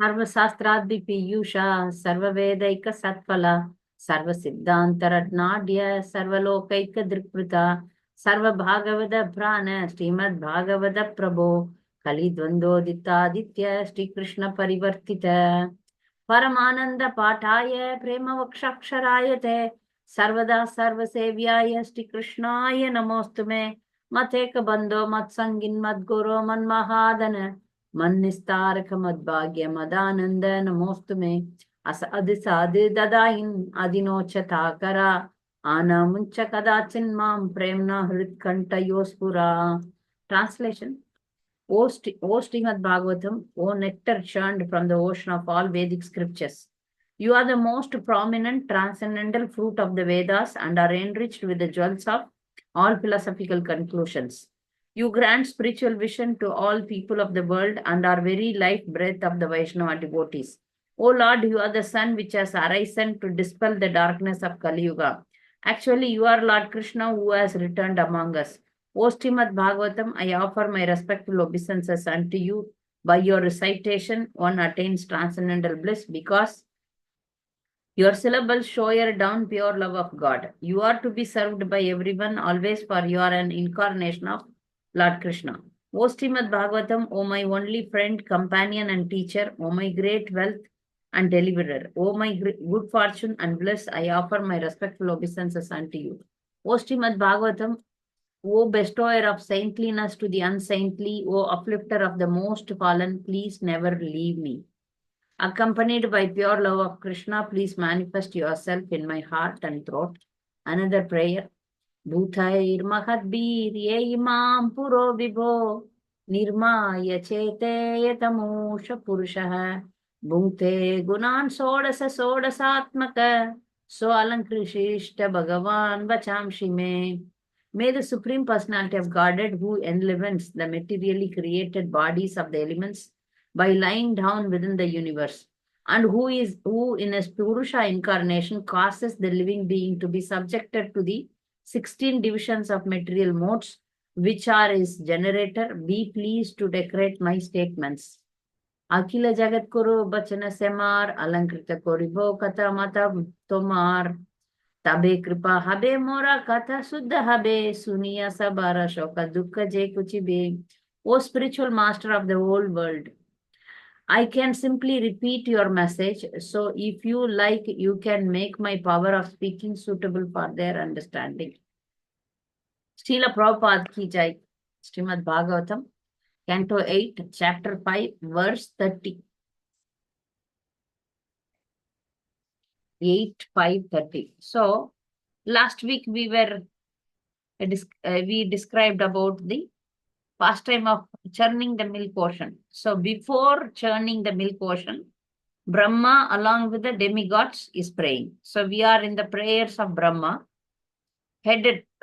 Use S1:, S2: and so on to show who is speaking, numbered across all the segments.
S1: Sarvasastradi Piyusha, Sarvavedaika Satpala, Sarvasiddhantaratnadya, Sarvalokaika Drikprita, Sarva Bhagavada Prana, Srimad Bhagavada Prabho, Kali Dvandoditaditya, Shri Krishna Parivartita, Paramananda Pataya, Prema Vakshaksharayate, Sarvada Sarvasevyaya, Shri Krishnaya Namostume, Mateka Bando, Matsangin, Madguru, Manmahadana, Mannistaraka Madbhagya Madananda Namostume Asadi Sadi Dadain Adinocha Takara Ana Muncha Kadachin Mam Premna Hritkanta Yospura. Translation. O Srimad Bhagavatam, O nectar churned from the ocean of all Vedic scriptures. You are the most prominent transcendental fruit of the Vedas and are enriched with the jewels of all philosophical conclusions. You grant spiritual vision to all people of the world and are very life breath of the Vaishnava devotees. O Lord, you are the sun which has arisen to dispel the darkness of Kali Yuga. Actually, you are Lord Krishna who has returned among us. O Srimad Bhagavatam, I offer my respectful obeisances unto you. By your recitation, one attains transcendental bliss because your syllables show down pure love of God. You are to be served by everyone always, for you are an incarnation of Lord Krishna. O Srimad Bhagavatam, O my only friend, companion and teacher, O my great wealth and deliverer, O my good fortune and bliss, I offer my respectful obeisances unto you. O Srimad Bhagavatam, O bestower of saintliness to the unsaintly, O uplifter of the most fallen, please never leave me. Accompanied by pure love of Krishna, please manifest yourself in my heart and throat. Another prayer. Bhutair mahadbir ye imam puro vibho nirmaya chete yatamusha purushaha bhunte gunan sodasa sodasatmaka so alankrishishta bhagavan vachamshi me. May the Supreme Personality of Godhead, who enlivens the materially created bodies of the elements by lying down within the universe, and who in a Purusha incarnation causes the living being to be subjected to the 16 divisions of material modes, which are his generator, be pleased to decorate my statements. Akila Jagat Kuru Bachana Semar Alankrita Koribo Kata Mata Tomar Tabe Kripa Habe Mora Kata Suddha Habe Suniya Sabara Shoka Dukkha Je Kuchibe. O spiritual master of the whole world, I can simply repeat your message. So if you like, you can make my power of speaking suitable for their understanding. Srila Prabhupada ki jai. Srimad Bhagavatam, Canto 8, Chapter 5, Verse 30. 8, 5, 30. So, last week we described about the pastime of churning the milk ocean. So, before churning the milk ocean, Brahma along with the demigods is praying. So, we are in the prayers of Brahma.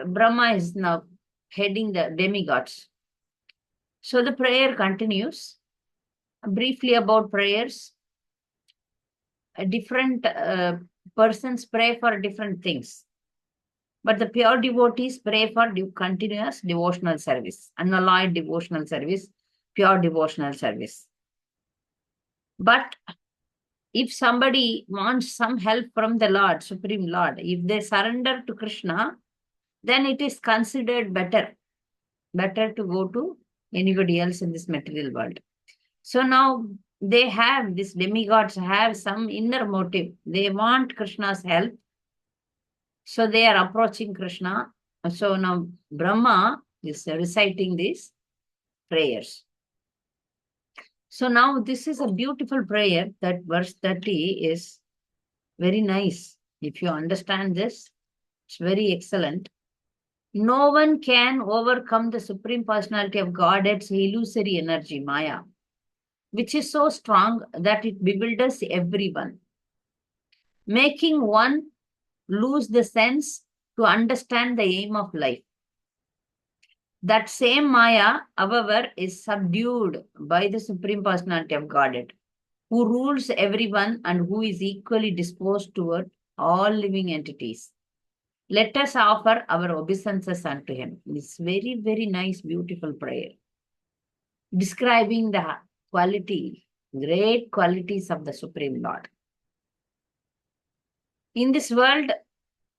S1: Brahma is now heading the demigods. So the prayer continues. Briefly about prayers. Different persons pray for different things. But the pure devotees pray for continuous devotional service, unalloyed devotional service, pure devotional service. But if somebody wants some help from the Lord, Supreme Lord, if they surrender to Krishna, then it is considered better to go to anybody else in this material world. So now they have, these demigods have some inner motive. They want Krishna's help. So they are approaching Krishna. So now Brahma is reciting these prayers. So now this is a beautiful prayer. That verse 30 is very nice. If you understand this, it's very excellent. No one can overcome the Supreme Personality of Godhead's illusory energy, Maya, which is so strong that it bewilders everyone, making one lose the sense to understand the aim of life. That same Maya, however, is subdued by the Supreme Personality of Godhead, who rules everyone and who is equally disposed toward all living entities. Let us offer our obeisances unto him. It's very, very nice, beautiful prayer, describing the quality great qualities of the Supreme Lord. In this world,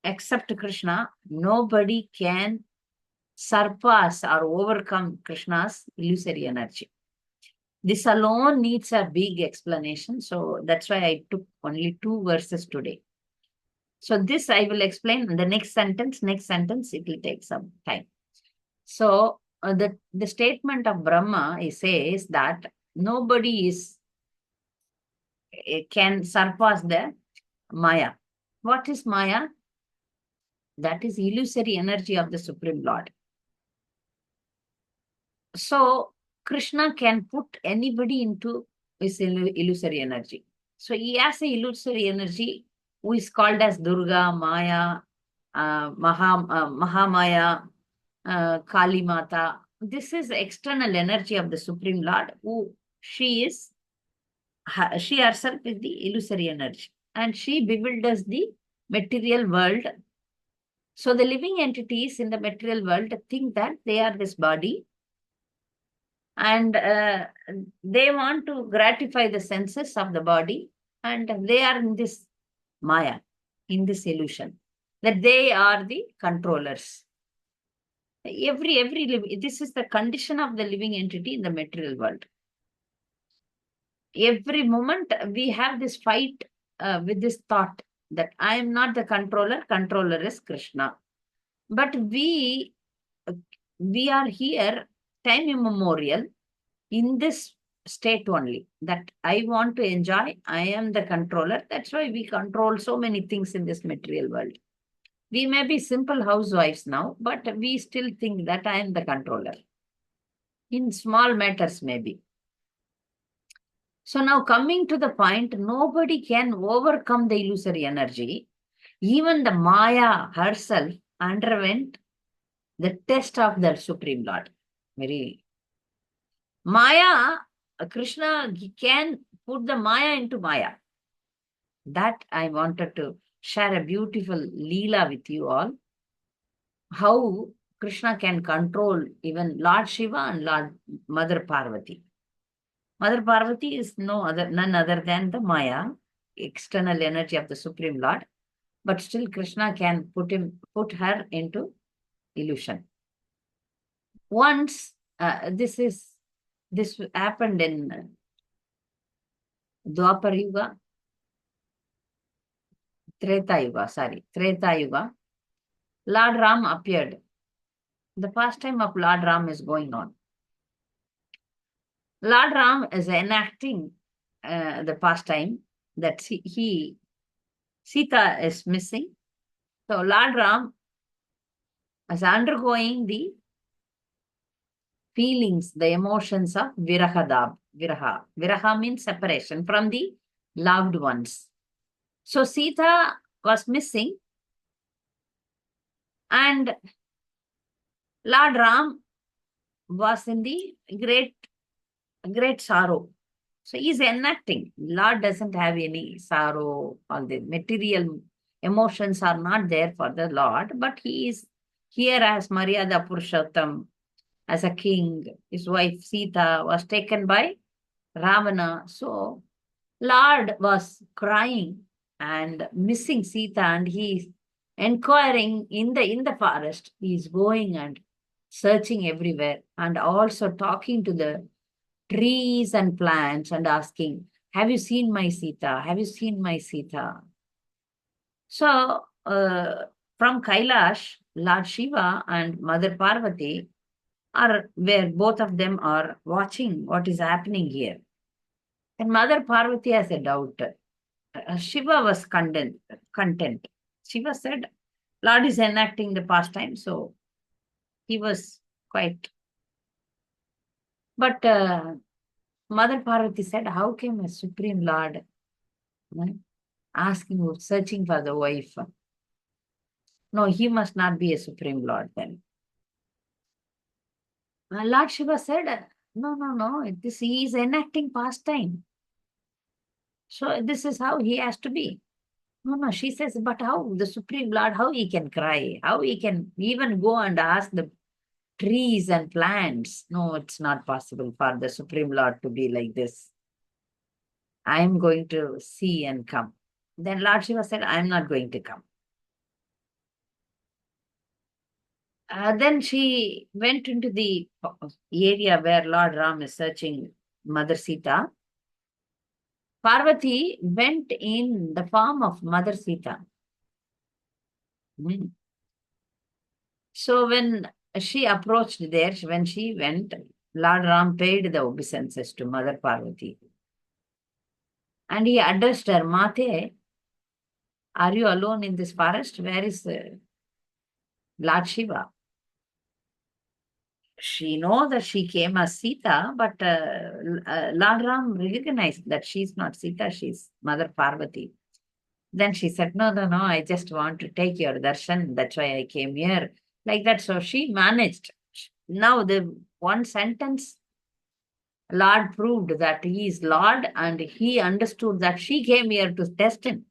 S1: except Krishna, nobody can surpass or overcome Krishna's illusory energy. This alone needs a big explanation. So that's why I took only 2 verses today. So this I will explain in the next sentence, it will take some time. So the statement of Brahma, he says that nobody can surpass the Maya. What is Maya? That is illusory energy of the Supreme Lord. So Krishna can put anybody into his illusory energy. So he has a illusory energy who is called as Durga, Maya, Mahamaya, Kali Mata. This is the external energy of the Supreme Lord, who she herself is the illusory energy, and she bewilders the material world. So the living entities in the material world think that they are this body, and they want to gratify the senses of the body, and they are in this Maya, in this illusion, that they are the controllers. This is the condition of the living entity in the material world. Every moment we have this fight with this thought that I am not the controller is Krishna. But we are here time immemorial in this state only, that I want to enjoy, I am the controller. That's why we control so many things in this material world. We may be simple housewives now, but we still think that I am the controller. In small matters, maybe. So now coming to the point, nobody can overcome the illusory energy. Even the Maya herself underwent the test of the Supreme Lord. Maya, Krishna can put the Maya into Maya. That I wanted to share a beautiful Leela with you all. How Krishna can control even Lord Shiva and Lord Mother Parvati. Mother Parvati is none other than the Maya, external energy of the Supreme Lord, but still Krishna can put her into illusion. Once this happened in Dwapar Yuga, Treta Yuga, Lord Ram appeared. The pastime of Lord Ram is going on. Lord Ram is enacting the pastime that Sita is missing. So Lord Ram is undergoing the feelings, the emotions of Viraha. Viraha means separation from the loved ones. So Sita was missing, and Lord Ram was in the great sorrow. So he's enacting. Lord doesn't have any sorrow. All the material emotions are not there for the Lord, but he is here as Maryada Purushottam, as a king. His wife Sita was taken by Ravana. So Lord was crying and missing Sita, and he's inquiring in the forest. He's going and searching everywhere, and also talking to the trees and plants and asking, have you seen my Sita? Have you seen my Sita? So from Kailash, Lord Shiva and Mother Parvati are where both of them are watching what is happening here. And Mother Parvati has a doubt. Shiva was content. Shiva said, Lord is enacting the pastime, so he was quite. But Mother Parvati said, how came a Supreme Lord asking, searching for the wife? No, he must not be a Supreme Lord then. Lord Shiva said, no, he is enacting pastime. So this is how he has to be. No, she says, but how? The Supreme Lord, how he can cry? How he can even go and ask the trees and plants? No, it's not possible for the Supreme Lord to be like this. I am going to see and come. Then Lord Shiva said, I am not going to come. Then she went into the area where Lord Ram is searching Mother Sita. Parvati went in the form of Mother Sita. So when she approached there, when she went, Lord Ram paid the obeisances to Mother Parvati. And he addressed her, Mate, are you alone in this forest? Where is Lord Shiva? She know that she came as Sita, but Lord Ram recognized that she's not Sita, she's Mother Parvati. Then she said, no, I just want to take your darshan. That's why I came here. Like that. So she managed. Now the one sentence, Lord proved that he is Lord, and he understood that she came here to test him.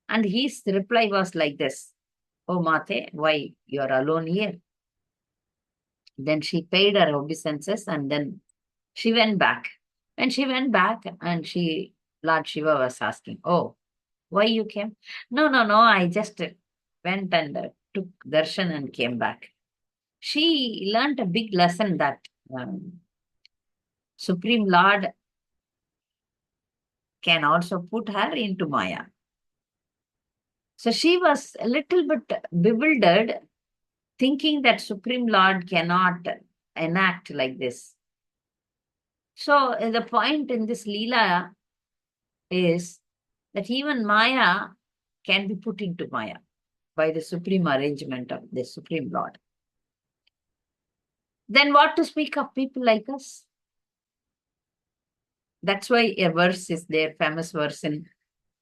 S1: And his reply was like this, oh Mate, why you are alone here? Then she paid her obeisances and then she went back. When she went back and Lord Shiva was asking, oh, why you came? No, I just went and took darshan and came back. She learned a big lesson that Supreme Lord can also put her into Maya. So she was a little bit bewildered, thinking that Supreme Lord cannot enact like this. So the point in this Leela is that even Maya can be put into Maya by the supreme arrangement of the Supreme Lord. Then what to speak of people like us? That's why a verse is there, famous verse in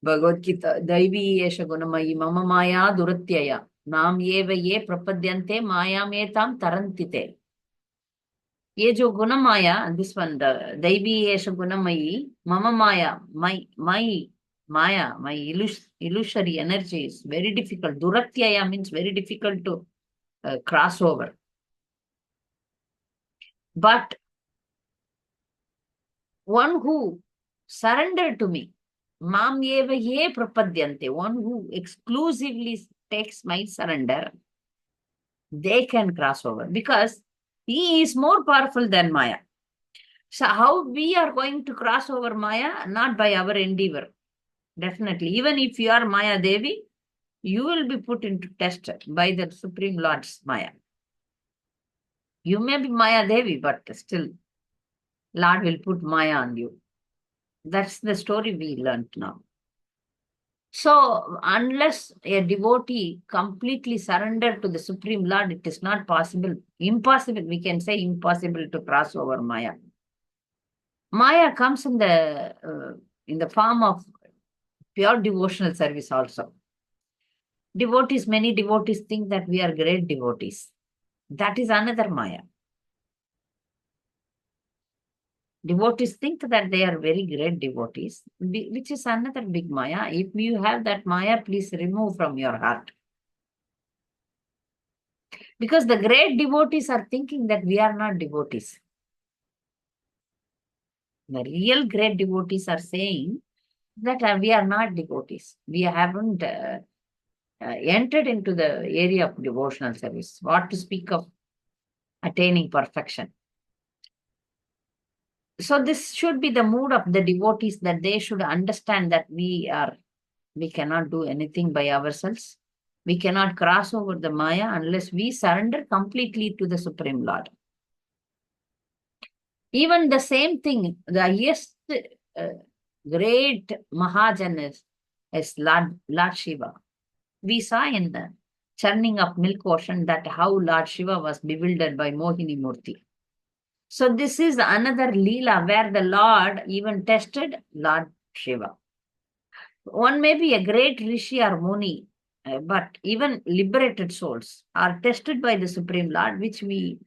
S1: Bhagavad Gita, Daivi Yesha Gunamayi Mama Maya Duratyaya Nam Yeva Ye Prapadyante Maya Metam Tarantite. Ye jo Gunamaya, this one, the Daivi Yesha Gunamayi, Mama Maya, my Maya, my illusory energy is very difficult. Duratyaya means very difficult to cross over. But one who surrendered to me, Mam eva ye prapadyante, one who exclusively takes my surrender, they can cross over because he is more powerful than Maya. So how we are going to cross over Maya? Not by our endeavor. Definitely. Even if you are Maya Devi, you will be put into test by the Supreme Lord's Maya. You may be Maya Devi, but still Lord will put Maya on you. That's the story we learned now. So unless a devotee completely surrendered to the Supreme Lord, it is not possible, impossible, we can say impossible to cross over Maya. Maya comes in the form of pure devotional service also. Devotees, many devotees think that we are great devotees. That is another Maya. Devotees think that they are very great devotees, which is another big Maya. If you have that Maya, please remove from your heart. Because the great devotees are thinking that we are not devotees. The real great devotees are saying that we are not devotees. We haven't entered into the area of devotional service. What to speak of attaining perfection? So this should be the mood of the devotees, that they should understand that we cannot do anything by ourselves. We cannot cross over the Maya unless we surrender completely to the Supreme Lord. Even the same thing, the highest great Mahajan is Lord Shiva. We saw in the churning of milk ocean that how Lord Shiva was bewildered by Mohini Murti. So this is another Leela where the Lord even tested Lord Shiva. One may be a great Rishi or Muni, but even liberated souls are tested by the Supreme Lord, which we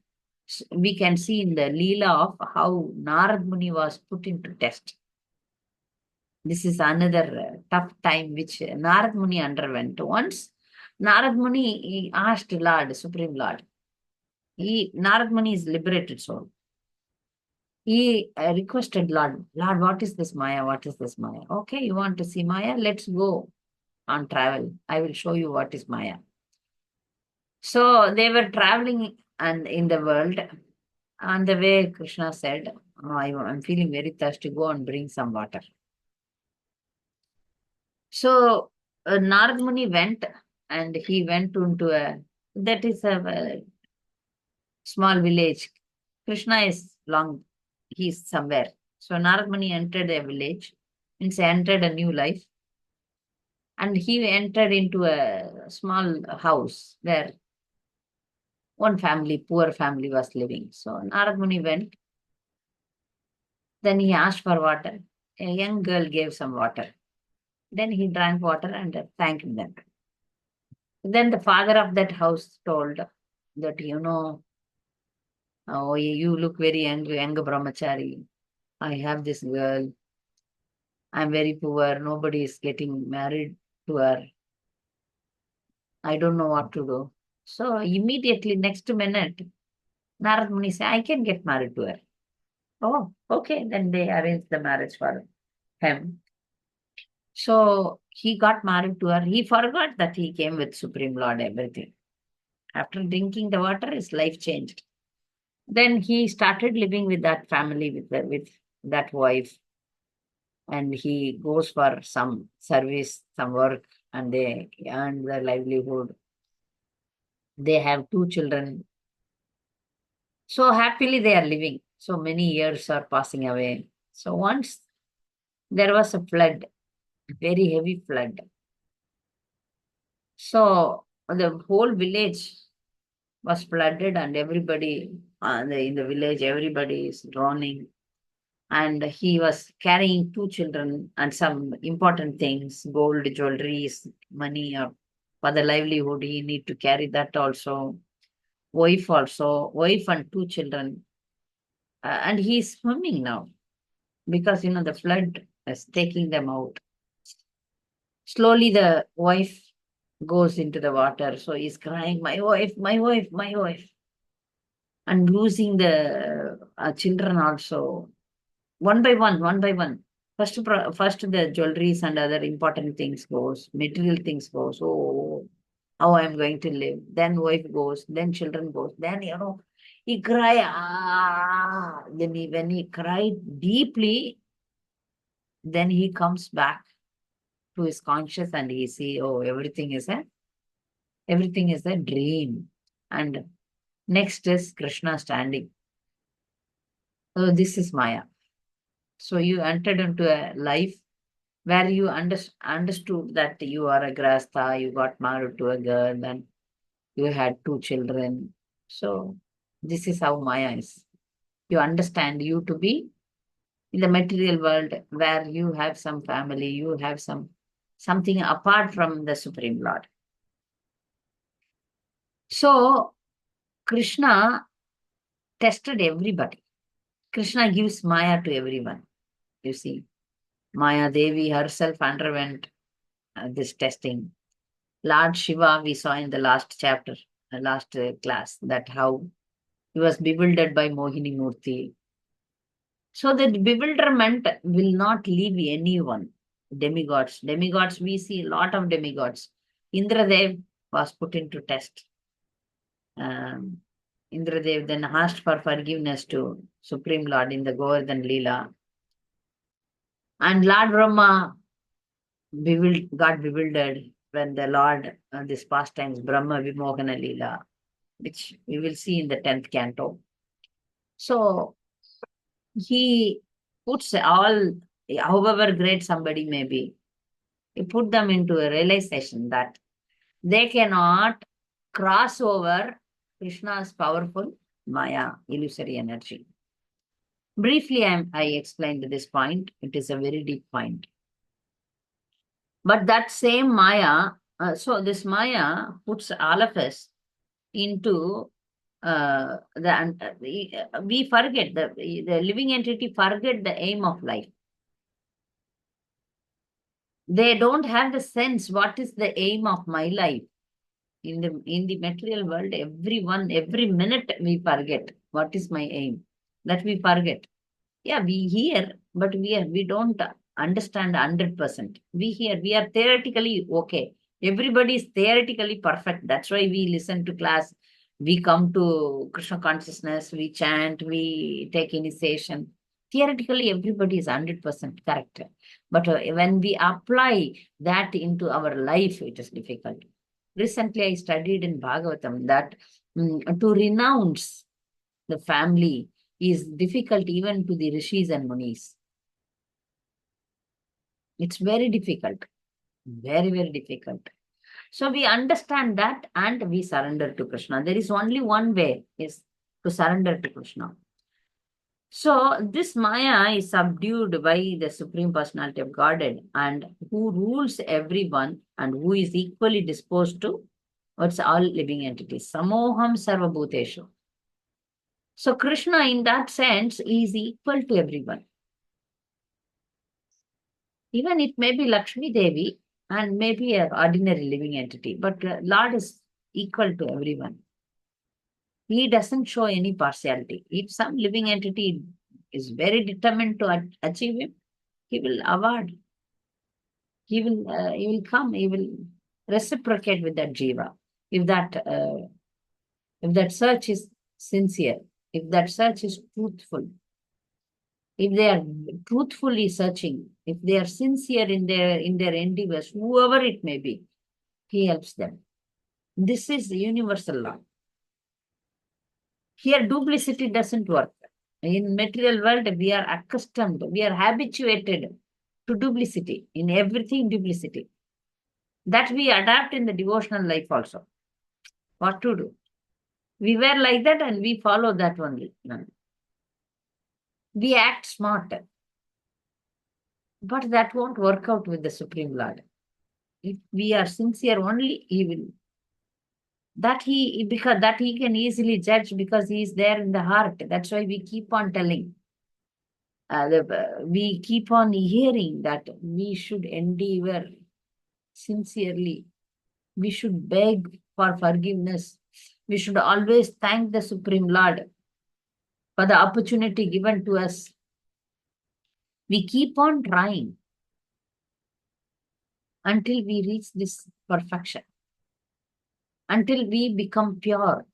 S1: can see in the Leela of how Narad Muni was put into test. This is another tough time which Narad Muni underwent. Once Narad Muni he asked Lord, Supreme Lord, Narad Muni is liberated soul. he requested Lord, Lord, what is this Maya? What is this Maya? Okay, you want to see Maya? Let's go on travel. I will show you what is Maya. So they were traveling and in the world. On the way, Krishna said, "Oh, I'm feeling very thirsty. Go and bring some water." So Narad Muni went and he went into that is a small village. Krishna is long, he's somewhere. So Narad Muni entered a village, means entered a new life. And he entered into a small house where one family, poor family was living. So Narad Muni went. Then he asked for water. A young girl gave some water. Then he drank water and thanked them. Then the father of that house told that, oh, you look very young brahmachari. I have this girl. I'm very poor. Nobody is getting married to her. I don't know what to do. So immediately next minute, Narad Muni said, I can get married to her. Oh, okay. Then they arranged the marriage for him. So he got married to her. He forgot that he came with Supreme Lord, everything. After drinking the water, his life changed. Then he started living with that family, with that wife, and he goes for some service, some work, and they earn their livelihood. They have two children. So happily they are living. So many years are passing away. So once there was a flood, very heavy flood. So the whole village was flooded, and everybody in the village, everybody is drowning. And he was carrying two children and some important things, gold, jewelries, money, or for the livelihood. He need to carry that also. Wife and two children. And he's swimming now because, the flood is taking them out. Slowly, the wife goes into the water. So he's crying, my wife, my wife, my wife. And losing the children also. One by one. First the jewelries and other important things goes, material things goes. Oh, how I'm going to live. Then wife goes, then children goes. Then he cry. Then when he cried deeply, then he comes back to his conscious and he see, oh, everything is a dream. And next is Krishna standing. So this is Maya. So you entered into a life where you understood that you are a grasta, you got married to a girl, and you had two children. So this is how Maya is. You understand you to be in the material world where you have some family, you have something apart from the Supreme Lord. So Krishna tested everybody. Krishna gives Maya to everyone. You see, Maya Devi herself underwent this testing. Lord Shiva, we saw in the last chapter, the last class, that how he was bewildered by Mohini Murti. So that bewilderment will not leave anyone. Demigods, we see a lot of demigods. Indradev was put into test. Um, Indradev then asked for forgiveness to Supreme Lord in the Govardhan Leela. And Lord Brahma got bewildered when the Lord, this pastimes, Brahma Vimohana Leela, which we will see in the 10th canto. So he puts all, however great somebody may be, he put them into a realization that they cannot cross over Krishna's powerful Maya, illusory energy. Briefly, I explained this point. It is a very deep point. But that same Maya, so this Maya puts all of us into we forget the living entity forget the aim of life. They don't have the sense what is the aim of my life. In the material world, every minute we forget what is my aim. That we forget. Yeah, we hear, but we don't understand 100%. We hear, we are theoretically okay. Everybody is theoretically perfect. That's why we listen to class. We come to Krishna consciousness, we chant, we take initiation. Theoretically, everybody is 100% correct. But when we apply that into our life, it is difficult. Recently, I studied in Bhagavatam that to renounce the family is difficult even to the rishis and munis. It's very difficult, very, very difficult. So we understand that and we surrender to Krishna. There is only one way is to surrender to Krishna. So this Maya is subdued by the Supreme Personality of Godhead and who rules everyone and who is equally disposed to what's all living entities. Samoham Sarvabhuteshu. So Krishna in that sense is equal to everyone. Even it may be Lakshmi Devi and maybe an ordinary living entity, but Lord is equal to everyone. He doesn't show any partiality. If some living entity is very determined to achieve him, he will award. He will come. He will reciprocate with that jiva. If that if that search is sincere, if that search is truthful, if they are truthfully searching, if they are sincere in their endeavors, whoever it may be, he helps them. This is the universal law. Here, duplicity doesn't work. In material world, we are accustomed, we are habituated to duplicity. In everything, duplicity. That we adapt in the devotional life also. What to do? We were like that and we follow that only. We act smart. But that won't work out with the Supreme Lord. If we are sincere only, he will. Because that he can easily judge because he is there in the heart. That's why we keep on telling. We keep on hearing that we should endeavor sincerely. We should beg for forgiveness. We should always thank the Supreme Lord for the opportunity given to us. We keep on trying until we reach this perfection, until we become pure.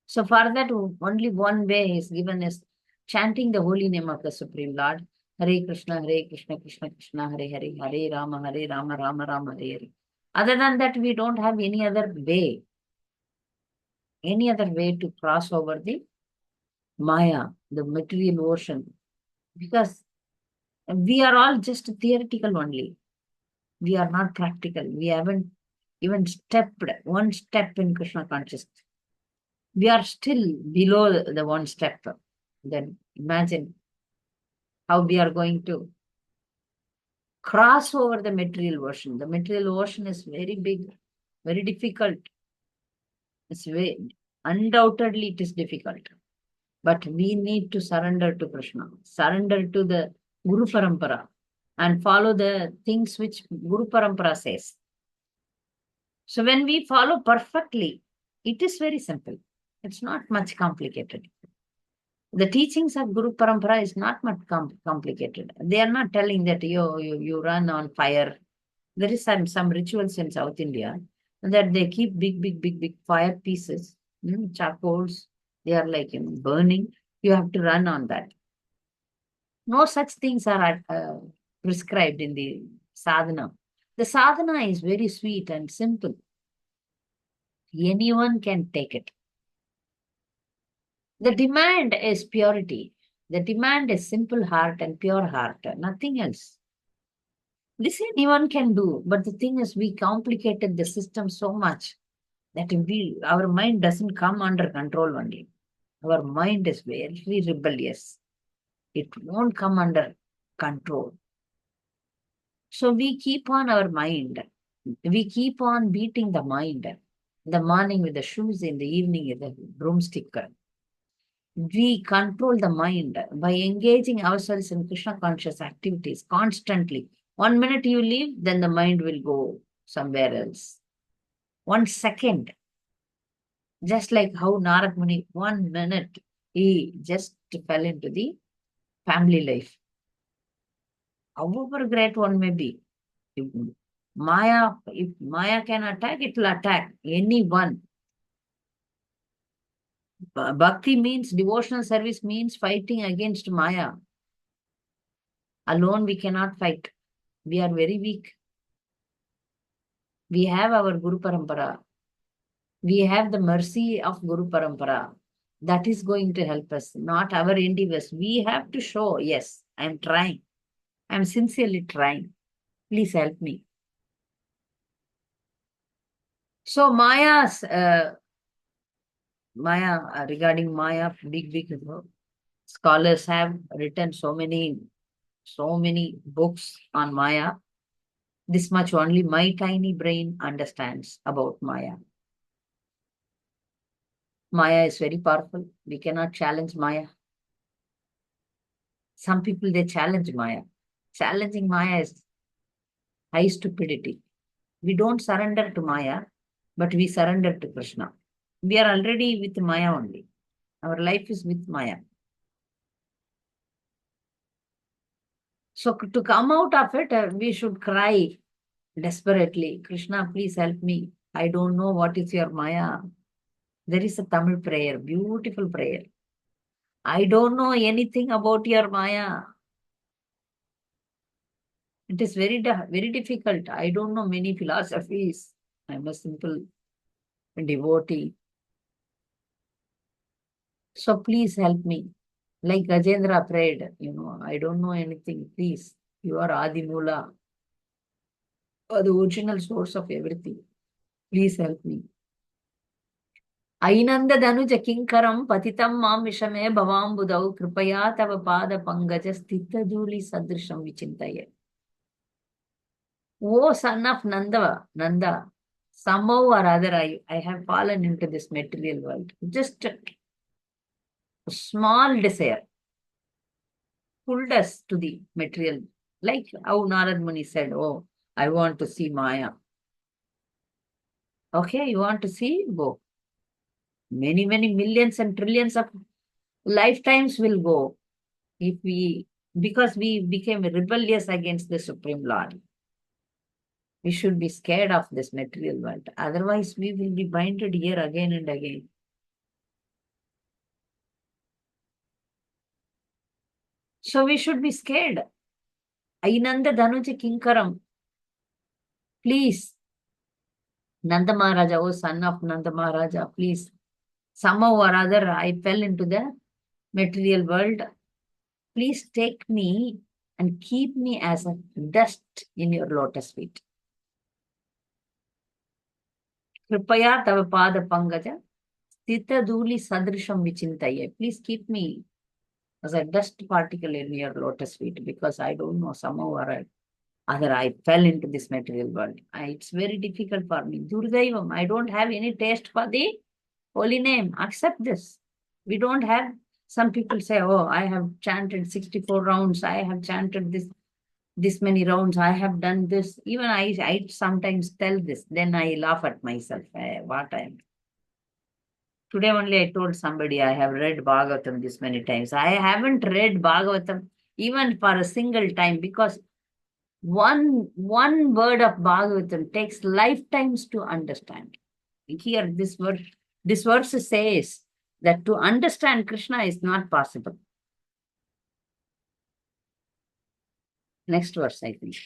S1: So for that, only one way is given is chanting the holy name of the Supreme Lord. Hare Krishna, Krishna Krishna, Hare Hare, Hare Rama, Rama Rama, Hare Hare. Other than that, we don't have any other way to cross over the Maya, the material ocean. Because we are all just theoretical only. We are not practical. We haven't even stepped one step in Krishna consciousness. We are still below the one step. Then imagine how we are going to cross over the material ocean. The material ocean is very big, very difficult. Undoubtedly it is difficult. But we need to surrender to Krishna, surrender to the Guru Parampara and follow the things which Guru Parampara says. So when we follow perfectly, it is very simple. It's not much complicated. The teachings of Guru Parampara is not much complicated. They are not telling that you run on fire. There is some rituals in South India that they keep big fire pieces, charcoals. They are like burning. You have to run on that. No such things are prescribed in the sadhana. The sadhana is very sweet and simple. Anyone can take it. The demand is purity. The demand is simple heart and pure heart, nothing else. This anyone can do, but the thing is we complicated the system so much that our mind doesn't come under control only. Our mind is very rebellious. It won't come under control. So we keep on our mind. We keep on beating the mind. In the morning with the shoes, in the evening with the broomstick. We control the mind by engaging ourselves in Krishna conscious activities constantly. 1 minute you leave, then the mind will go somewhere else. 1 second. Just like how Narad Muni, 1 minute, he just fell into the family life. However great one may be, if if Maya can attack, it will attack anyone. Bhakti means, devotional service means fighting against Maya. Alone we cannot fight. We are very weak. We have our Guru Parampara. We have the mercy of Guru Parampara. That is going to help us, not our endeavors. We have to show, yes, I am trying. I am sincerely trying. Please help me. So regarding Maya, big scholars have written so many books on Maya. This much only my tiny brain understands about Maya. Maya is very powerful. We cannot challenge Maya. Some people, they challenge Maya. Challenging Maya is high stupidity. We don't surrender to Maya, but we surrender to Krishna. We are already with Maya only. Our life is with Maya. So to come out of it, we should cry desperately, Krishna, please help me. I don't know what is your Maya. There is a Tamil prayer, beautiful prayer. I don't know anything about your Maya. It is very difficult. I don't know many philosophies. I'm a simple devotee. So please help me. Like Gajendra prayed, I don't know anything. Please, you are Adimula, the original source of everything. Please help me. ऐनंद धनुज किंकरम पतितम माम विषमे भवाम्बुदौ कृपया तव पाद पंकज स्थित धूलि सदृशम विचिंतये. O son of Nanda, somehow or other I have fallen into this material world. Just a small desire pulled us to the material. Like how Narad Muni said, oh, I want to see Maya. Okay, you want to see? Go. Many millions and trillions of lifetimes will go because we became rebellious against the Supreme Lord. We should be scared of this material world. Otherwise, we will be binded here again and again. So we should be scared. Ainanda Dhanuja Kinkaram. Please, Nanda Maharaja, oh son of Nanda Maharaja, please. Somehow or other, I fell into the material world. Please take me and keep me as a dust in your lotus feet. Kripaya tava pada pangaja, stita dhuli sadrisham vichintaye. Please keep me as a dust particle in your lotus feet, because I don't know, somehow or other I fell into this material world. It's very difficult for me. Durgaivam, I don't have any taste for the holy name. Accept this. We don't have, some people say, oh, I have chanted 64 rounds. I have chanted this many rounds. I have done this. Even I sometimes tell this. Then I laugh at myself. What I am. Today only I told somebody I have read Bhagavatam this many times. I haven't read Bhagavatam even for a single time, because one word of Bhagavatam takes lifetimes to understand. Here this verse says that to understand Krishna is not possible. Next verse, I think.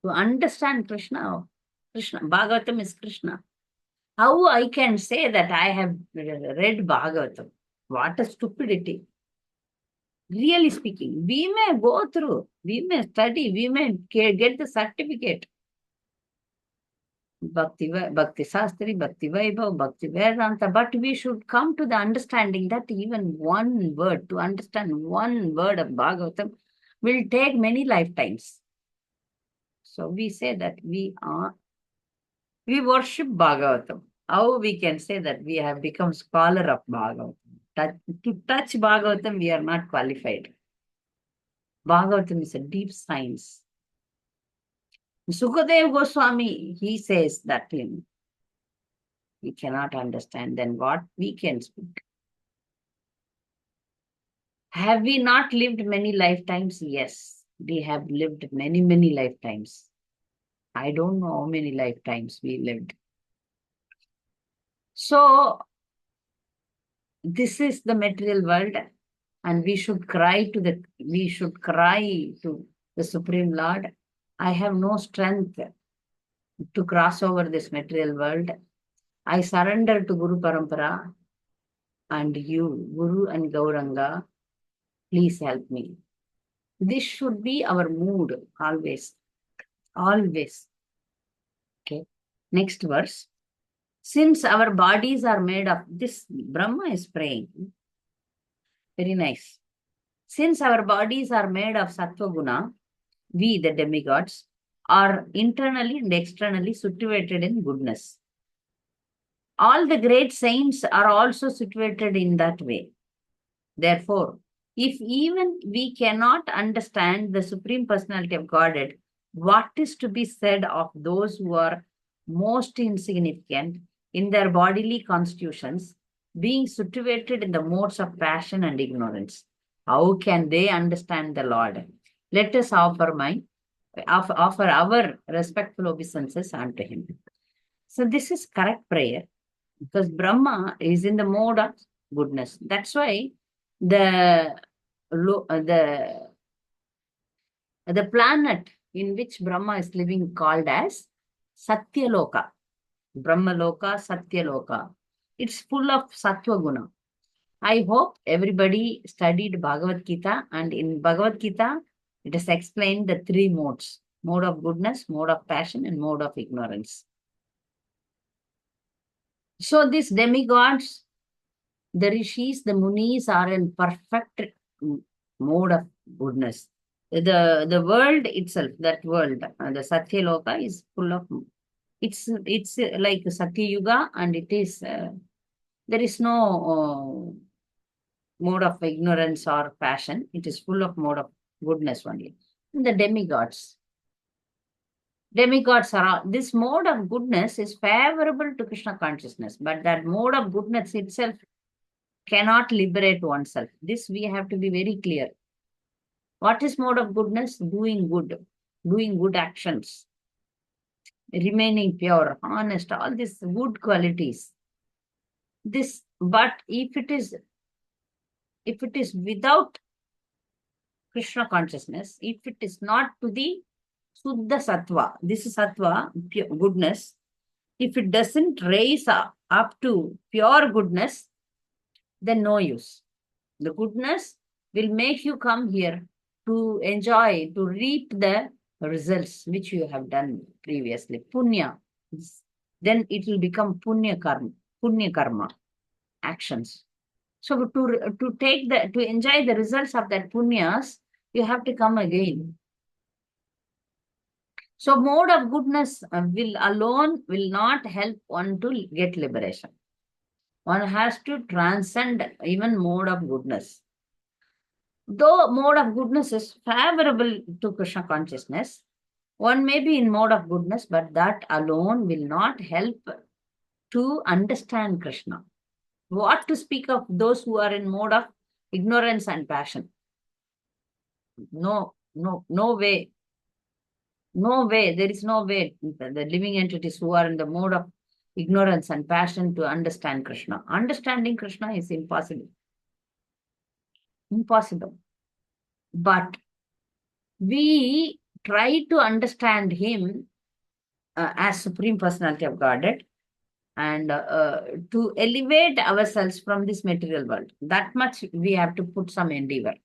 S1: To understand Krishna, Bhagavatam is Krishna. How I can say that I have read Bhagavatam? What a stupidity. Really speaking, we may go through, we may study, we may get the certificate. Bhakti Sastri, Bhakti Vaibhav, Bhakti Vedanta, but we should come to the understanding that even one word, to understand one word of Bhagavatam will take many lifetimes. So we say that we worship Bhagavatam. How we can say that we have become scholar of Bhagavatam? To touch Bhagavatam, we are not qualified. Bhagavatam is a deep science. Sukadev Goswami, he says that we cannot understand, then what we can speak. Have we not lived many lifetimes? Yes, we have lived many, many lifetimes. I don't know how many lifetimes we lived. So, this is the material world, and we should cry to the Supreme Lord. I have no strength to cross over this material world. I surrender to Guru Parampara and you, Guru and Gauranga, please help me. This should be our mood always, always. Okay. Next verse. Since our bodies are made of this, Brahma is praying. Very nice. Since our bodies are made of Sattva Guna, we, the demigods, are internally and externally situated in goodness. All the great saints are also situated in that way. Therefore, if even we cannot understand the Supreme Personality of Godhead, what is to be said of those who are most insignificant in their bodily constitutions, being situated in the modes of passion and ignorance? How can they understand the Lord? Let us offer our respectful obeisances unto him. So this is correct prayer, because Brahma is in the mode of goodness. That's why the the planet in which Brahma is living called as Satyaloka. Brahmaloka, Satyaloka. It's full of Sattva Guna. I hope everybody studied Bhagavad Gita, and in Bhagavad Gita, it is explained the three modes: mode of goodness, mode of passion, and mode of ignorance. So these demigods, the rishis, the munis are in perfect mode of goodness. The world itself, that world, the Satya Loka is full of, it's like Satya Yuga, and it is, there is no mode of ignorance or passion. It is full of mode of goodness only. And the demigods. Demigods are, this mode of goodness is favorable to Krishna consciousness, but that mode of goodness itself cannot liberate oneself. This we have to be very clear. What is mode of goodness? Doing good actions, remaining pure, honest, all these good qualities. But if it is without Krishna consciousness, if it is not to the Suddha Sattva, this is Sattva, pure goodness, if it doesn't raise up to pure goodness, then no use. The goodness will make you come here to enjoy, to reap the results which you have done previously. Punya. Then it will become punya karma, actions. So to enjoy the results of that punyas, you have to come again. So mode of goodness will not help one to get liberation. One has to transcend even mode of goodness. Though mode of goodness is favorable to Krishna consciousness, one may be in mode of goodness, but that alone will not help to understand Krishna. What to speak of those who are in mode of ignorance and passion? No way. No way. There is no way. The living entities who are in the mode of ignorance and passion to understand Krishna. Understanding Krishna is impossible. Impossible. But we try to understand him as Supreme Personality of Godhead, and to elevate ourselves from this material world. That much we have to put some endeavor.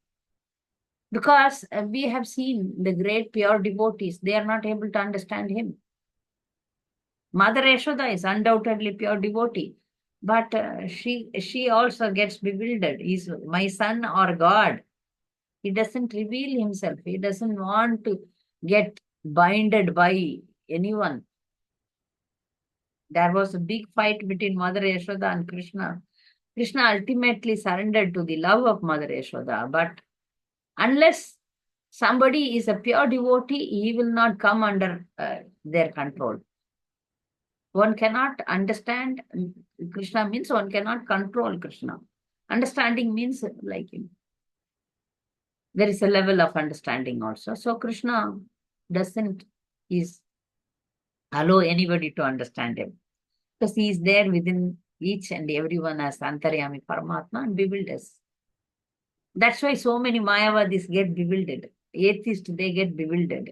S1: Because we have seen the great pure devotees, they are not able to understand him. Mother Yashoda is undoubtedly pure devotee, but she also gets bewildered. Is my son or God? He doesn't reveal himself. He doesn't want to get binded by anyone. There was a big fight between Mother Yashoda and Krishna. Krishna ultimately surrendered to the love of Mother Yashoda, but unless somebody is a pure devotee, he will not come under their control. One cannot understand Krishna means one cannot control Krishna. Understanding means like him. There is a level of understanding also. So Krishna doesn't is allow anybody to understand him, because he is there within each and everyone as Antaryami Paramatma and bewilders. That's why so many Mayavadis get bewildered. Atheists, they get bewildered.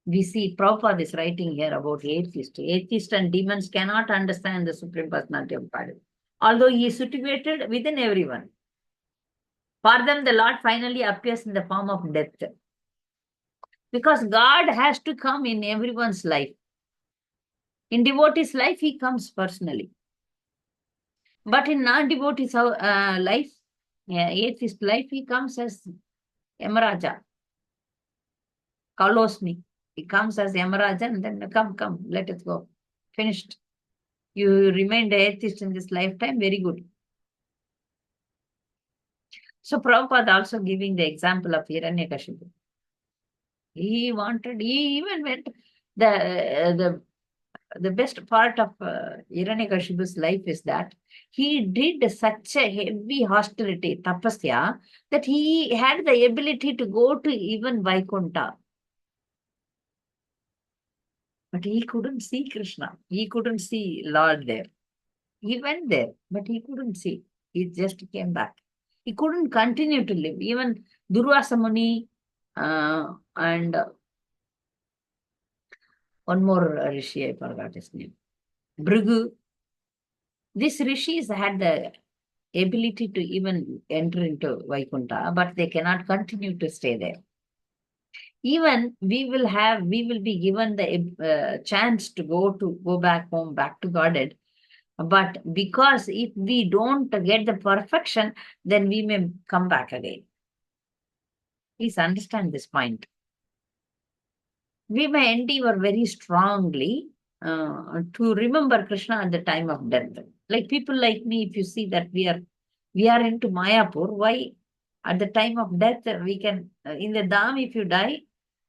S1: We see Prabhupada is writing here about atheists. Atheists and demons cannot understand the Supreme Personality of Godhead, although he is situated within everyone. For them, the Lord finally appears in the form of death. Because God has to come in everyone's life. In devotee's life, he comes personally. But in non-devotee's life, atheist life, he comes as Yamaraja. Follows me. He comes as Yamaraja and then come, let us go. Finished. You remained atheist in this lifetime, very good. So Prabhupada also giving the example of Hiranyakashipu. He even went, the best part of Hiranyakashipu's life is that he did such a heavy hostility, tapasya, that he had the ability to go to even Vaikuntha. But he couldn't see Krishna. He couldn't see Lord there. He went there, but he couldn't see. He just came back. He couldn't continue to live. Even Durvasa Muni and one more rishi, I forgot his name, Bhrigu. These rishis had the ability to even enter into Vaikuntha, but they cannot continue to stay there. Even we will be given the chance to go back home, back to Godhead. But because if we don't get the perfection, then we may come back again. Please understand this point. We may endeavor very strongly to remember Krishna at the time of death. Like people like me, if you see that we are into Mayapur, why at the time of death we can, in the Dham, if you die,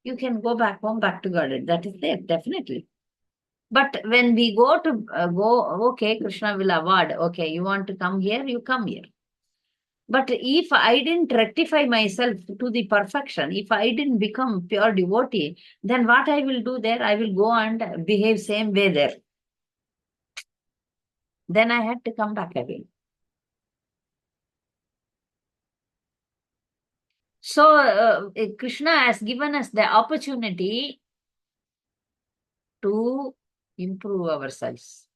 S1: you can go back home, back to Godhead. That is there, definitely. But when we okay, Krishna will award, okay, you want to come here, you come here. But if I didn't rectify myself to the perfection, if I didn't become pure devotee, then what I will do there, I will go and behave same way there. Then I had to come back again. So Krishna has given us the opportunity to improve ourselves.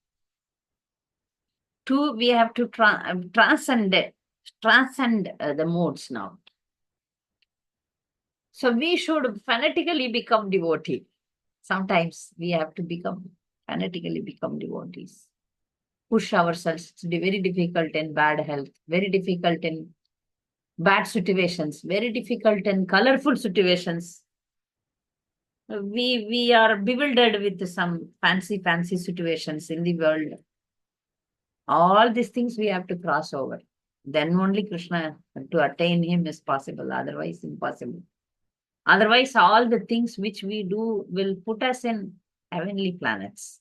S1: We have to transcend the modes now. So we should fanatically become devotee. Sometimes we have to fanatically become devotees. Push ourselves. It's very difficult in bad health, very difficult in bad situations, very difficult in colorful situations. We are bewildered with some fancy situations in the world. All these things we have to cross over. Then only Krishna, to attain him, is possible. Otherwise, impossible. Otherwise, all the things which we do will put us in heavenly planets.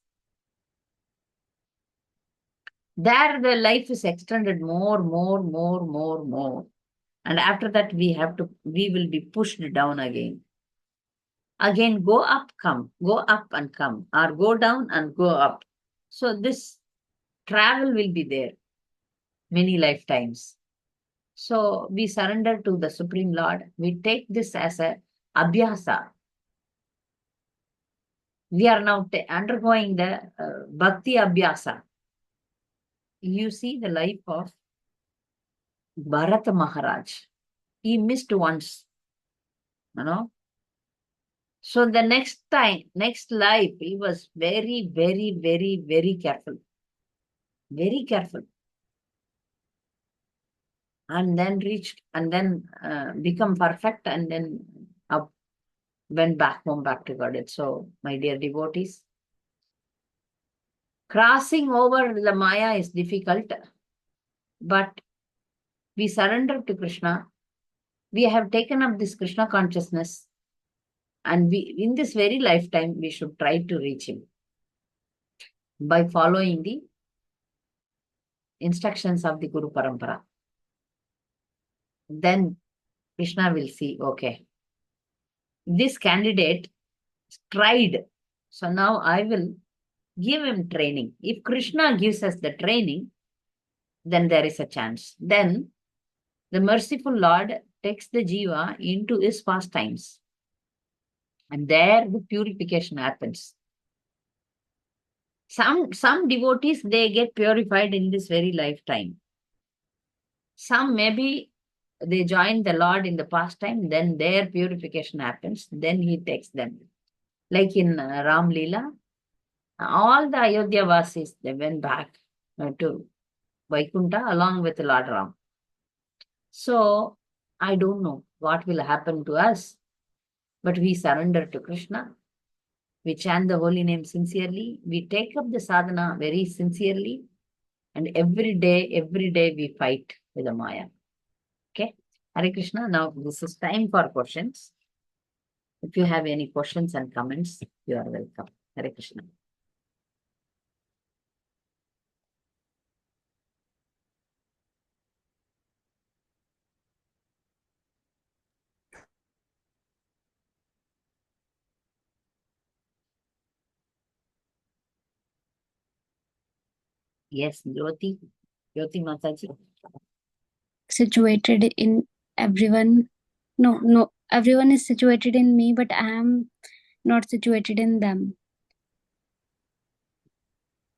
S1: There, the life is extended more. And after that, we will be pushed down again. Again, go up and come, or go down and go up. So this travel will be there many lifetimes. So we surrender to the Supreme Lord. We take this as a abhyasa. We are now undergoing the bhakti abhyasa. You see the life of Bharata Maharaj. He missed once, So the next life, he was very, very, very, very careful. Very careful. And then become perfect, and then went back home, back to Godhead. So, my dear devotees, crossing over the Maya is difficult, but we surrender to Krishna. We have taken up this Krishna consciousness, and in this very lifetime, we should try to reach him by following the instructions of the Guru Parampara. Then Krishna will see, okay, this candidate tried. So now I will give him training. If Krishna gives us the training, then there is a chance. Then the merciful Lord takes the jiva into his pastimes. And there the purification happens. Some devotees, they get purified in this very lifetime. Some maybe they join the Lord in the pastime, then their purification happens, then he takes them. Like in Ram Leela, all the Ayodhya Vasis, they went back to Vaikuntha along with Lord Ram. So I don't know what will happen to us, but we surrender to Krishna. We chant the holy name sincerely. We take up the sadhana very sincerely. And every day we fight with the Maya. Okay? Hare Krishna. Now this is time for questions. If you have any questions and comments, you are welcome. Hare Krishna. Yes, Jyoti Mataji.
S2: Situated in everyone. No, everyone is situated in me, but I am not situated in them.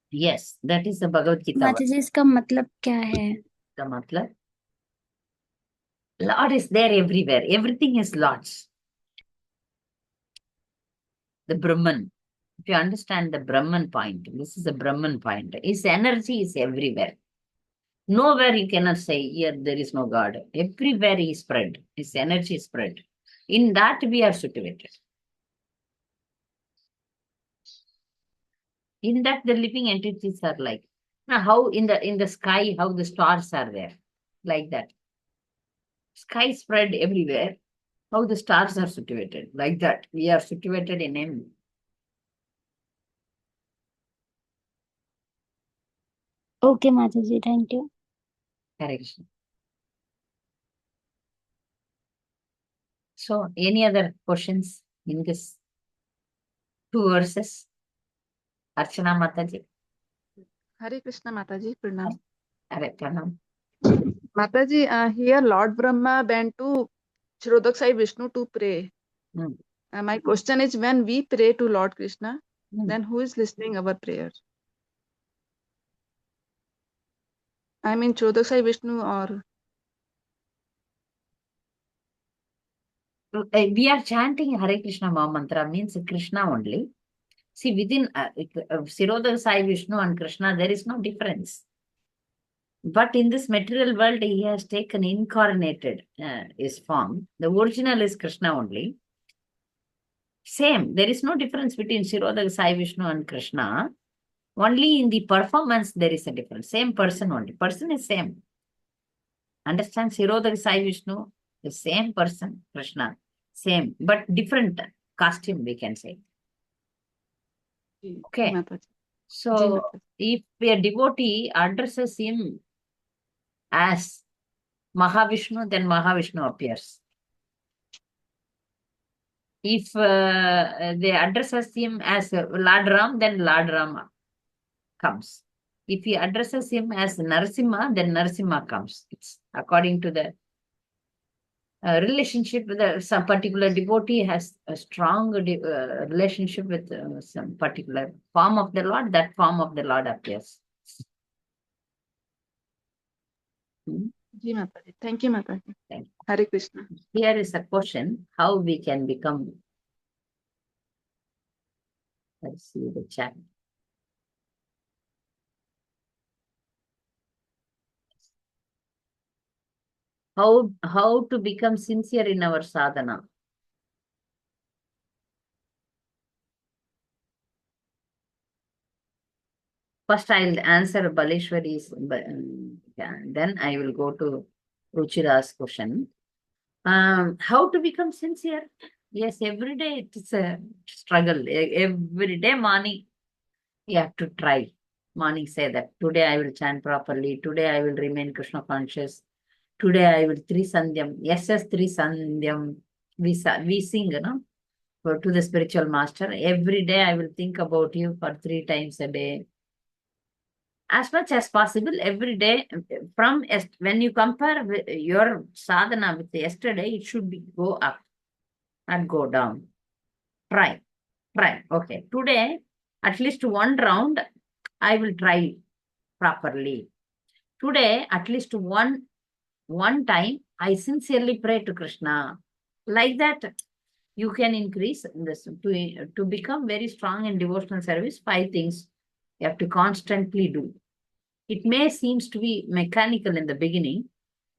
S1: Yes, that is the Bhagavad Gita.
S2: माता जी इसका मतलब क्या है?
S1: The matlab? Lord is there everywhere. Everything is Lord's. The Brahman. If you understand the Brahman point, this is the Brahman point. His energy is everywhere. Nowhere you cannot say, here there is no God. Everywhere he is spread. His energy is spread. In that we are situated. In that the living entities are like. Now how in the sky, how the stars are there. Like that. Sky spread everywhere. How the stars are situated. Like that. We are situated in him.
S2: Okay, माता जी, thank you.
S1: Hare Krishna. So, any other questions in this 2 verses? Archana Mataji.
S3: Hare Krishna Mataji, Pranam.
S1: Hare Pranam.
S3: Mataji, here Lord Brahma went to Ksirodakasayi Vishnu to pray. My question is, when we pray to Lord Krishna, then who is listening our prayer? I mean Ksirodakasayi Vishnu or...
S1: We are chanting Hare Krishna Mahamantra means Krishna only. See, within Ksirodakasayi Vishnu and Krishna, there is no difference. But in this material world, he has taken incarnated his form. The original is Krishna only. Same. There is no difference between Ksirodakasayi Vishnu and Krishna. Only in the performance, there is a difference. Same person only. Person is same. Understand? Ksirodakasayi Vishnu, the same person, Krishna. Same, but different costume, we can say. Okay. So, if a devotee addresses him as Mahavishnu, then Mahavishnu appears. If they addresses him as Lord Ram, then Lord Rama comes. If he addresses him as Narasimha, then Narasimha comes. It's according to the relationship with some particular devotee has a strong relationship with some particular form of the Lord, that form of the Lord appears.
S3: Thank you, Mataji. Hare Krishna.
S1: Here is a question, how we can become... Let's see the chat. How to become sincere in our sadhana? First, I'll answer Baleshwari's, then I will go to Ruchira's question. How to become sincere? Yes, every day it's a struggle. Every day morning, you have to try. Morning say that, today I will chant properly. Today I will remain Krishna conscious. Today I will Trisandhyam. Yes, Trisandhyam. We sing, to the spiritual master. Every day I will think about you for 3 times a day. As much as possible, every day, when you compare your sadhana with yesterday, it should be go up and go down. Try. Okay. Today, at least one round, I will try properly. Today, at least one time, I sincerely pray to Krishna. Like that, you can increase this to become very strong in devotional service. 5 things you have to constantly do. It may seems to be mechanical in the beginning.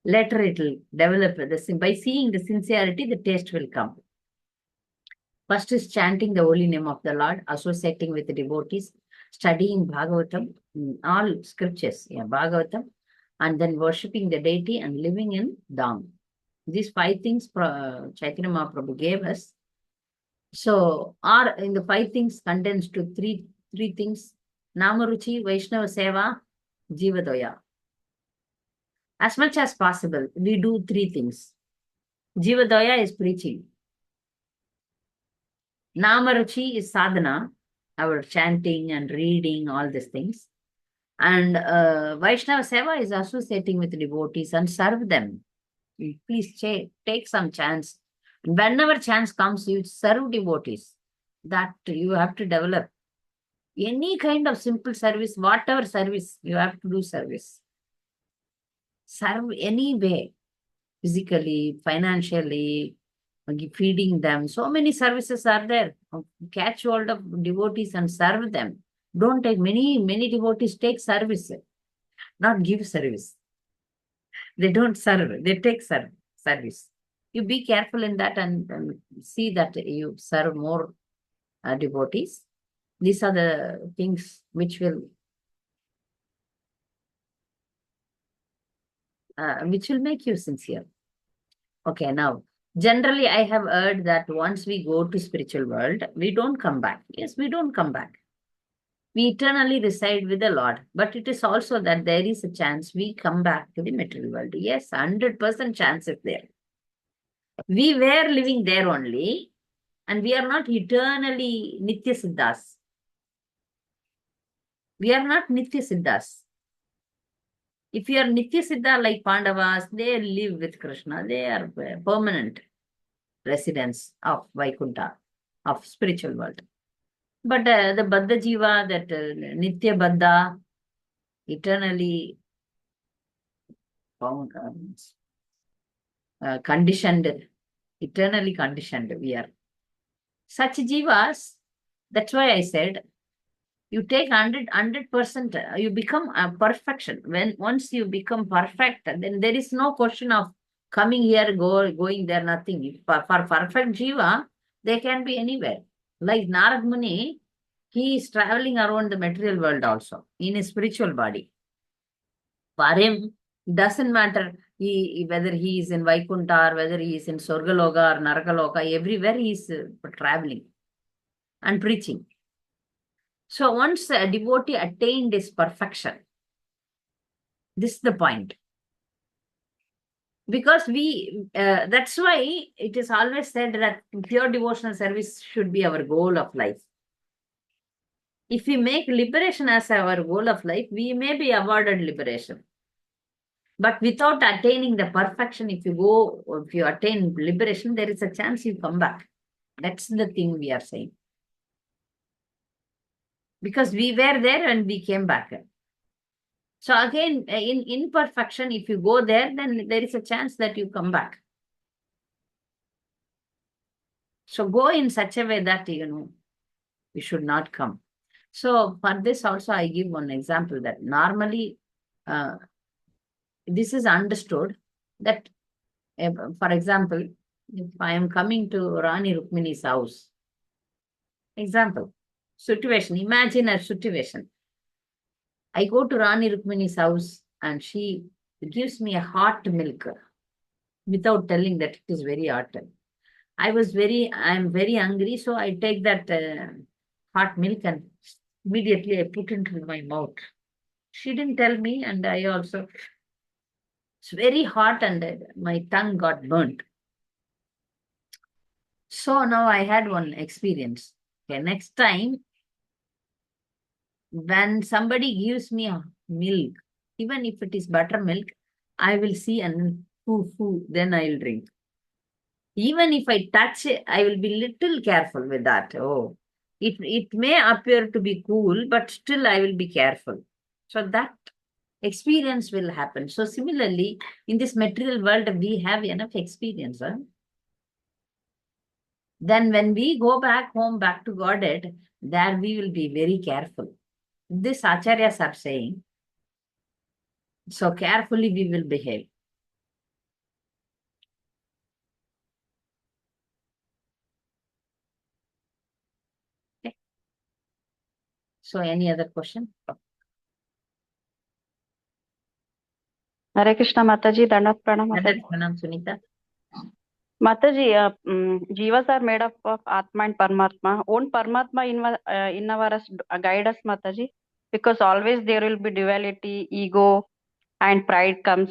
S1: Later it will develop. By seeing the sincerity, the taste will come. First is chanting the holy name of the Lord, associating with the devotees, studying Bhagavatam, all scriptures, Bhagavatam, and then worshipping the deity and living in Dham. These 5 things Chaitanya Mahaprabhu gave us. So, in the 5 things condensed to three things: Namaruchi, Vaishnava Seva, Jivadoya. As much as possible, we do 3 things. Jivadoya is preaching. Namaruchi is sadhana, our chanting and reading, all these things. And Vaishnava Seva is associating with devotees and serve them. Please take some chance. Whenever chance comes, you serve devotees. That you have to develop. Any kind of simple service, whatever service, you have to do service. Serve any way, physically, financially, feeding them. So many services are there. Catch hold of devotees and serve them. Don't take many devotees take service, not give service. They don't serve, they take service. You be careful in that and see that you serve more devotees. These are the things which will make you sincere. Okay, now, generally I have heard that once we go to spiritual world, we don't come back. Yes, we don't come back. We eternally reside with the Lord. But it is also that there is a chance we come back to the material world. Yes, 100% chance is there. We were living there only, and we are not eternally Nitya Siddhas. We are not Nitya Siddhas. If you are Nitya Siddha like Pandavas, they live with Krishna. They are permanent residents of Vaikuntha, of spiritual world. But the Baddha Jiva, that Nitya Baddha, eternally conditioned, eternally conditioned we are. Such Jivas, that's why I said, you take 100%, you become a perfection. Once you become perfect, then there is no question of coming here, going there, nothing. For perfect Jiva, they can be anywhere. Like Narad Muni, he is traveling around the material world also, in his spiritual body. For him, doesn't matter whether he is in Vaikuntha or whether he is in Sorgaloka or Narakaloka, everywhere he is traveling and preaching. So once a devotee attained his perfection, this is the point. Because that's why it is always said that pure devotional service should be our goal of life. If we make liberation as our goal of life, we may be awarded liberation. But without attaining the perfection, if you attain liberation, there is a chance you come back. That's the thing we are saying. Because we were there and we came back. So again, in imperfection, if you go there, then there is a chance that you come back. So go in such a way that, you should not come. So for this also, I give one example that normally, this is understood that, for example, if I am coming to Rani Rukmini's house, situation, imagine a situation. I go to Rani Rukmini's house and she gives me a hot milk without telling that it is very hot. I am very hungry, so I take that hot milk and immediately I put it into my mouth. She didn't tell me, and I also It's very hot and my tongue got burnt. So now I had one experience. Okay, next time when somebody gives me a milk, even if it is buttermilk, I will see and then I'll drink. Even if I touch it, I will be little careful with that. Oh, it may appear to be cool, but still I will be careful. So that experience will happen. So similarly, in this material world, we have enough experience. Huh? Then when we go back home, back to Godhead, there we will be very careful. This acharyas are saying, so carefully we will behave. Okay. So any other question?
S4: Hare Krishna Mataji, Dandavat Pranam Mataji.
S1: Pranam, Sunita.
S4: Mataji, jivas are made up of Atma and Paramatma. Won't Paramatma in our guide us, Mataji? Because always there will be duality, ego, and pride comes.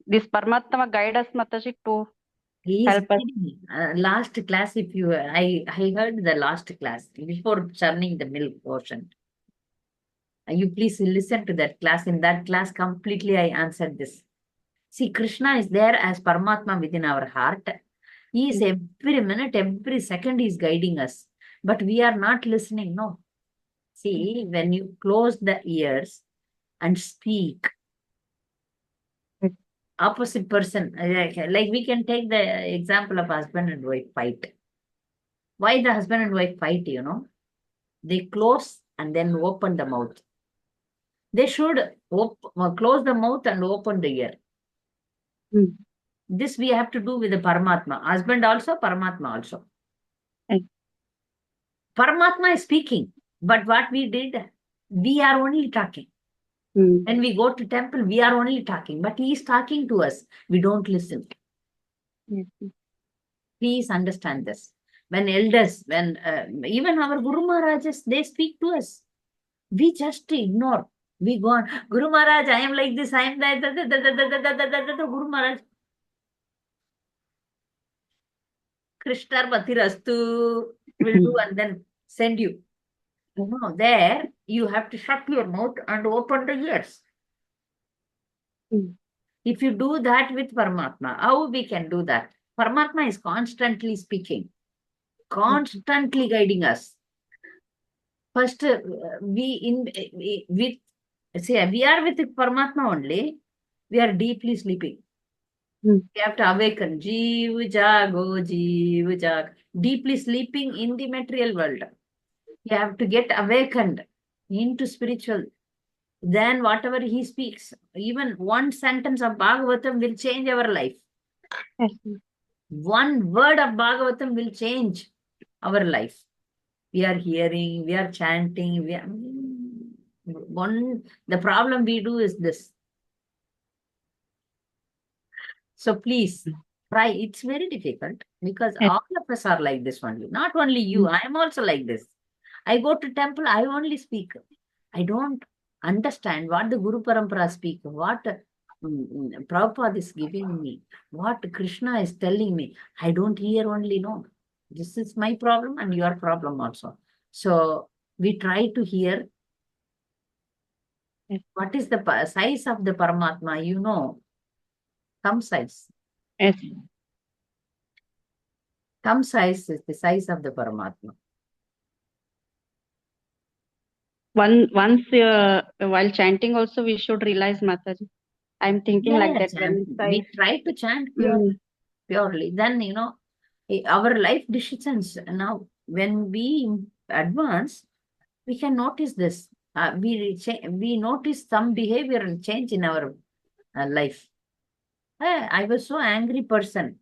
S4: This Paramatma guide us, Mataji, to
S1: He is
S4: help us.
S1: last class, if you, I heard the last class before churning the milk portion. You please listen to that class. In that class, completely I answered this. See, Krishna is there as Paramatma within our heart. He is every minute, every second, he is guiding us. But we are not listening, no. See, when you close the ears and speak, opposite person, like we can take the example of husband and wife fight. Why the husband and wife fight, you know? They close and then open the mouth. They should close the mouth and open the ear. This we have to do with the Paramatma. Husband also, Paramatma also. Paramatma is speaking, but what we did, we are only talking. When we go to temple, we are only talking, but he is talking to us. We don't listen. Please understand this. When elders, when even our Guru Maharajas, they speak to us. We just ignore. We go on, Guru Maharaj, I am like this, I am that, Guru Maharaj. Krishna Bhattirastu will do and then send you. No, there you have to shut your mouth and open the ears. If you do that with Paramatma, how we can do that? Paramatma is constantly speaking, constantly guiding us. First, we are with Paramatma only. We are deeply sleeping. We have to awaken. Jeev jago, jeev jag. Deeply sleeping in the material world. You have to get awakened into spiritual. Then whatever he speaks, even one sentence of Bhagavatam will change our life. One word of Bhagavatam will change our life. We are hearing, we are chanting. The problem we do is this. So please try. It's very difficult because all of us are like this only. Not only you, I am also like this. I go to temple, I only speak. I don't understand what the Guru Parampara speak, what Prabhupada is giving me, what Krishna is telling me. I don't hear only, no. This is my problem and your problem also. So we try to hear what is the size of the Paramatma, you know, thumb size. Thumb size is the size of the Paramatma.
S4: Once while chanting also we should realize, Mataji. I'm thinking like that.
S1: We try to chant purely. Then, you know, our life decisions now, when we advance, we can notice this. We notice some behavior change in our life. I was so angry person.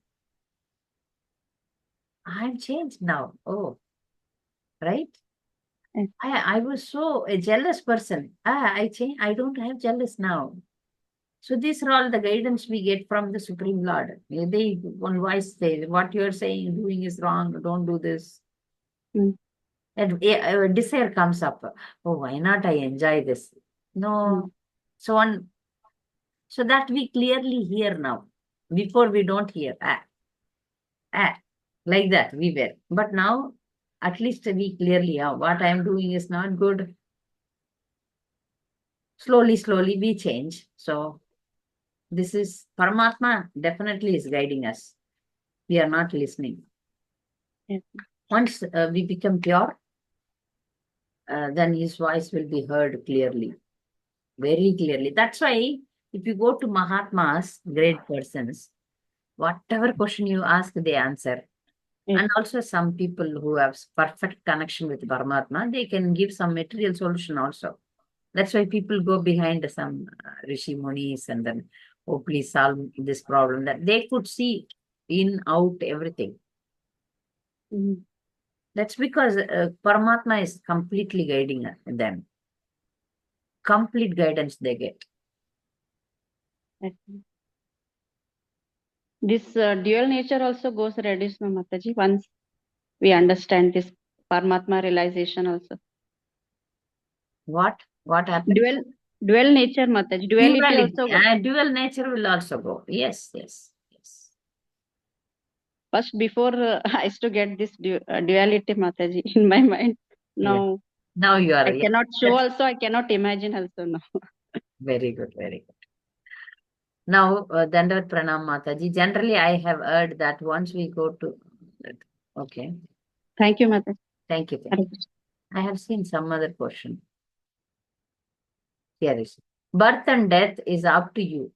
S1: I'm changed now. Oh, right? I was so a jealous person. I changed. I don't have jealous now. So these are all the guidance we get from the Supreme Lord. They one voice say, what you're saying, doing is wrong. Don't do this. And a desire comes up. Oh, why not I enjoy this? No. So So that we clearly hear now. Before we don't hear. Like that we were. But now at least we clearly have what I am doing is not good. Slowly we change. So this is Paramatma definitely is guiding us. We are not listening.
S4: Yes.
S1: Once we become pure, then his voice will be heard clearly, very clearly. That's why if you go to Mahatmas, great persons, whatever question you ask, they answer.
S4: Yes.
S1: And also some people who have perfect connection with Paramatma, they can give some material solution also. That's why people go behind some Rishi Munis and then, oh, please solve this problem. That they could see in, out, everything.
S4: Mhm.
S1: That's because Paramatma is completely guiding them. Complete guidance they get.
S4: Yes. This dual nature also goes reduced, no, Mataji, once we understand this Paramatma realization also.
S1: What happens?
S4: Dual nature, Mataji. Duality also goes.
S1: Dual nature will also go. Yes.
S4: First, before I used to get this duality, Mataji, in my mind. Now,
S1: Yes. Now you are.
S4: I cannot show also, I cannot imagine also now.
S1: Very good, very good. Now, Dandavat Pranam Mataji. Generally, I have heard that once we go to... Okay.
S4: Thank you, Mataji.
S1: Thank you. I have seen some other question. Here is. Birth and death is up to you.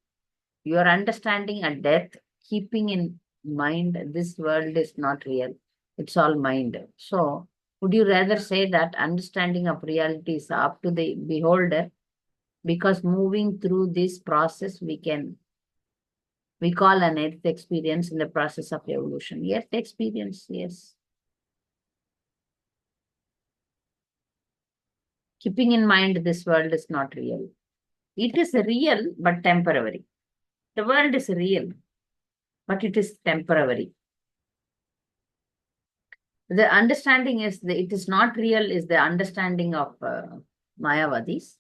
S1: Your understanding and death, keeping in mind this world is not real. It's all mind. So, would you rather say that understanding of reality is up to the beholder? Because moving through this process, we call an earth experience in the process of evolution. Earth experience, yes. Keeping in mind this world is not real. It is real, but temporary. The world is real, but it is temporary. The understanding is it is not real is the understanding of Mayavadis.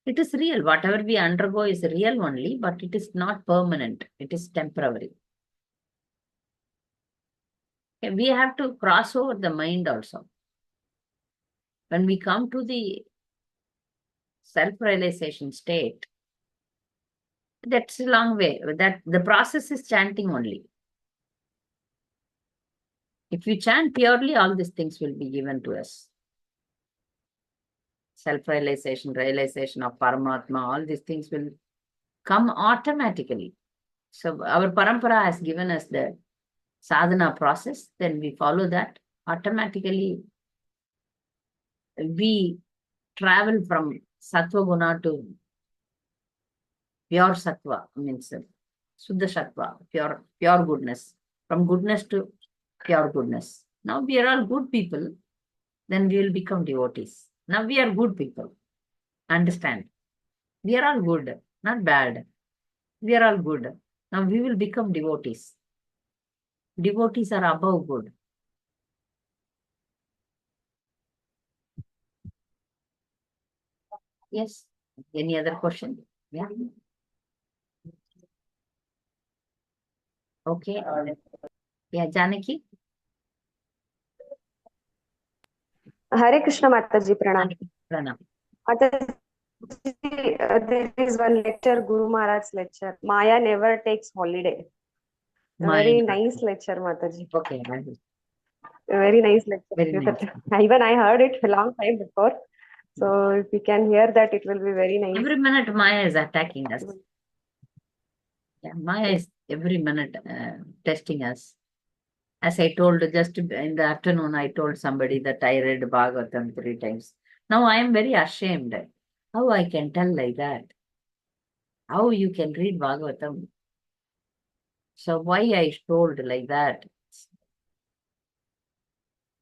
S1: It is real. Whatever we undergo is real only, but it is not permanent. It is temporary. Okay, we have to cross over the mind also. When we come to the self-realization state, that's a long way. That the process is chanting only. If you chant purely, all these things will be given to us. Self-realization, realization of Paramatma, all these things will come automatically. So our parampara has given us the sadhana process, then we follow that. Automatically, we travel from sattva guna to pure sattva, means Suddha Sattva, pure goodness. From goodness to pure goodness. Now we are all good people, then we will become devotees. Now we are good people. Understand? We are all good, not bad. We are all good. Now we will become devotees. Devotees are above good. Yes. Any other question? Yeah. Okay. Yeah, Janaki.
S5: Hare Krishna Mataji, Pranam.
S1: Pranam.
S5: Mataji, there is one lecture, Guru Maharaj's lecture. Maya never takes holiday. A very nice lecture, Mataji.
S1: Okay.
S5: A very nice lecture.
S1: Very nice.
S5: Even I heard it a long time before. So if we can hear that, it will be very nice.
S1: Every minute Maya is attacking us. Yeah, Maya is every minute testing us. As I told just in the afternoon, I told somebody that I read Bhagavatam 3 times. Now I am very ashamed. How I can tell like that? How you can read Bhagavatam? So why I told like that?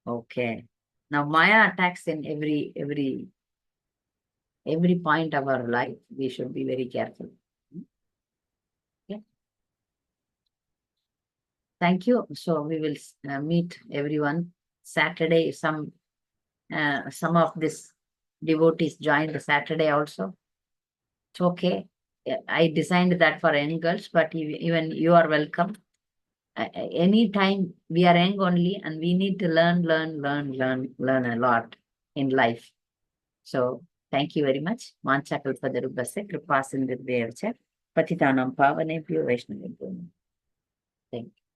S1: Okay. Now Maya attacks in every point of our life. We should be very careful. Yeah. Thank you. So we will meet everyone Saturday. Some of this devotees joined Saturday also. It's okay. I designed that for young girls, but even you are welcome. Anytime we are young only, and we need to learn a lot in life. So thank you very much. Mancha kalpatarubhasya kripa sindhubhyeva cha patitanam pavanebhyo vaishnavebhyo. Thank you.